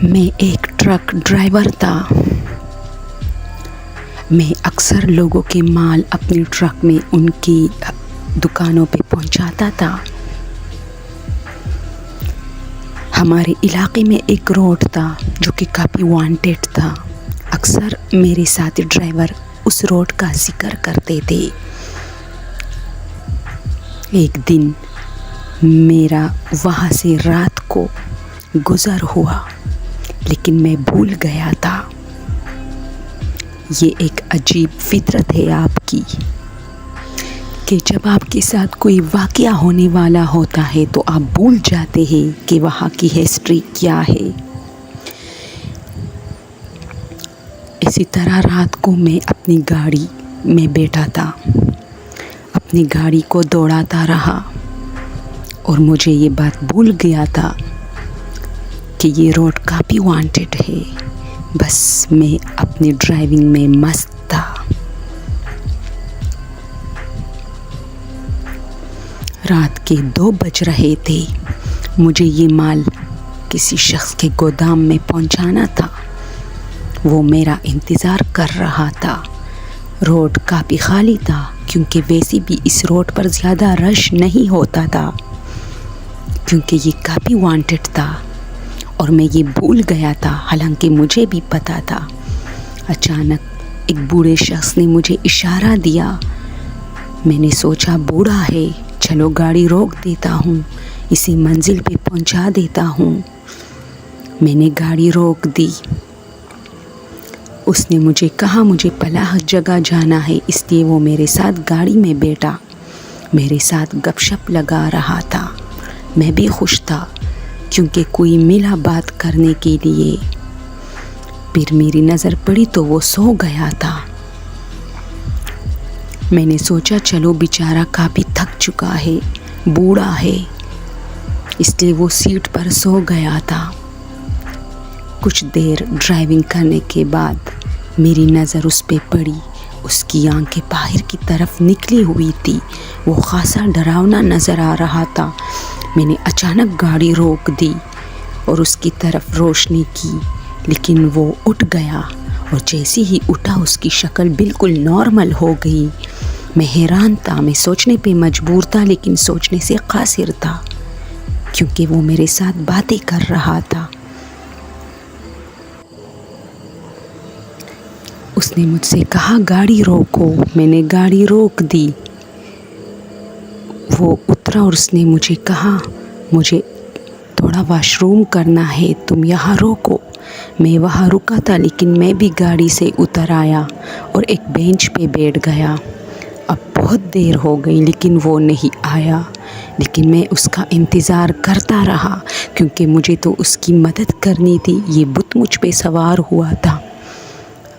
मैं एक truck driver था। मैं अक्सर लोगों के माल अपने ट्रक में उनकी दुकानों पे पहुंचाता था। हमारे इलाके में एक रोड था जो कि काफ़ी वांटेड था। अक्सर मेरे साथी ड्राइवर उस रोड का जिक्र करते थे। एक दिन मेरा वहाँ से रात को गुज़र हुआ, लेकिन मैं भूल गया था। ये एक अजीब फितरत है आपकी कि जब आपके साथ कोई वाक़या होने वाला होता है तो आप भूल जाते हैं कि वहाँ की हिस्ट्री क्या है। इसी तरह रात को मैं अपनी गाड़ी में बैठा था, अपनी गाड़ी को दौड़ाता रहा और मुझे ये बात भूल गया था कि ये रोड काफ़ी वांटेड है। बस मैं अपनी ड्राइविंग में मस्त था। रात के 2 बज रहे थे। मुझे ये माल किसी शख्स के गोदाम में पहुंचाना था। वो मेरा इंतज़ार कर रहा था। रोड काफ़ी खाली था क्योंकि वैसे भी इस रोड पर ज़्यादा रश नहीं होता था, क्योंकि ये काफ़ी वांटेड था और मैं ये भूल गया था, हालांकि मुझे भी पता था। अचानक एक बूढ़े शख्स ने मुझे इशारा दिया। मैंने सोचा बूढ़ा है, चलो गाड़ी रोक देता हूँ, इसी मंजिल पे पहुँचा देता हूँ। मैंने गाड़ी रोक दी। उसने मुझे कहा मुझे फलाह जगह जाना है, इसलिए वो मेरे साथ गाड़ी में बैठा, मेरे साथ गपशप लगा रहा था। मैं भी खुश था क्योंकि कोई मिला बात करने के लिए। फिर मेरी नज़र पड़ी तो वो सो गया था। मैंने सोचा चलो बेचारा काफ़ी थक चुका है, बूढ़ा है, इसलिए वो सीट पर सो गया था। कुछ देर ड्राइविंग करने के बाद मेरी नज़र उस पे पड़ी। उसकी आंखें बाहर की तरफ निकली हुई थी। वो खासा डरावना नज़र आ रहा था। मैंने अचानक गाड़ी रोक दी और उसकी तरफ रोशनी की, लेकिन वो उठ गया और जैसे ही उठा उसकी शक्ल बिल्कुल नॉर्मल हो गई। मैं हैरान था, मैं सोचने पे मजबूर था, लेकिन सोचने से कासिर था क्योंकि वो मेरे साथ बातें कर रहा था। उसने मुझसे कहा गाड़ी रोको। मैंने गाड़ी रोक दी। वो उतरा और उसने मुझे कहा मुझे थोड़ा वॉशरूम करना है, तुम यहाँ रोको। मैं वहाँ रुका था, लेकिन मैं भी गाड़ी से उतर आया और एक बेंच पे बैठ गया। अब बहुत देर हो गई लेकिन वो नहीं आया, लेकिन मैं उसका इंतज़ार करता रहा क्योंकि मुझे तो उसकी मदद करनी थी। ये बुत मुझ पे सवार हुआ था।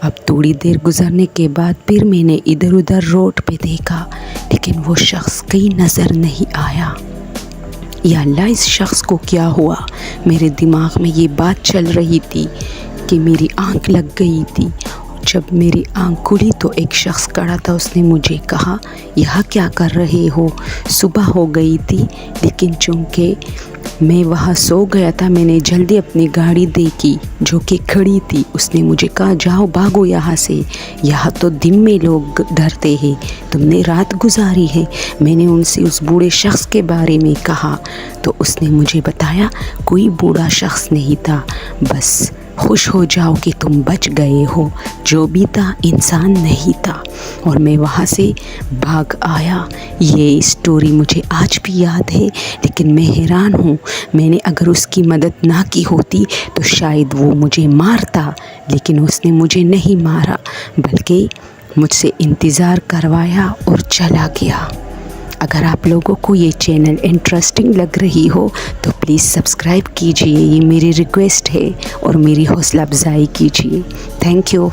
अब थोड़ी देर गुजरने के बाद फिर मैंने इधर उधर रोड पे देखा, लेकिन वो शख्स कहीं नज़र नहीं आया। या अल्लाह, इस शख्स को क्या हुआ? मेरे दिमाग में ये बात चल रही थी कि मेरी आंख लग गई थी। जब मेरी आंख खुली तो एक शख्स खड़ा था। उसने मुझे कहा यहाँ क्या कर रहे हो? सुबह हो गई थी, लेकिन चूँकि मैं वहाँ सो गया था, मैंने जल्दी अपनी गाड़ी देखी जो कि खड़ी थी। उसने मुझे कहा जाओ भागो यहाँ से, यहाँ तो दिन में लोग डरते हैं, तुमने रात गुजारी है। मैंने उनसे उस बूढ़े शख्स के बारे में कहा तो उसने मुझे बताया कोई बूढ़ा शख्स नहीं था, बस खुश हो जाओ कि तुम बच गए हो, जो भी था इंसान नहीं था। और मैं वहाँ से भाग आया। ये स्टोरी मुझे आज भी याद है, लेकिन मैं हैरान हूँ, मैंने अगर उसकी मदद ना की होती तो शायद वो मुझे मारता, लेकिन उसने मुझे नहीं मारा बल्कि मुझसे इंतज़ार करवाया और चला गया। अगर आप लोगों को ये चैनल इंटरेस्टिंग लग रही हो तो प्लीज़ सब्सक्राइब कीजिए, ये मेरी रिक्वेस्ट है, और मेरी हौसला अफजाई कीजिए। Thank you.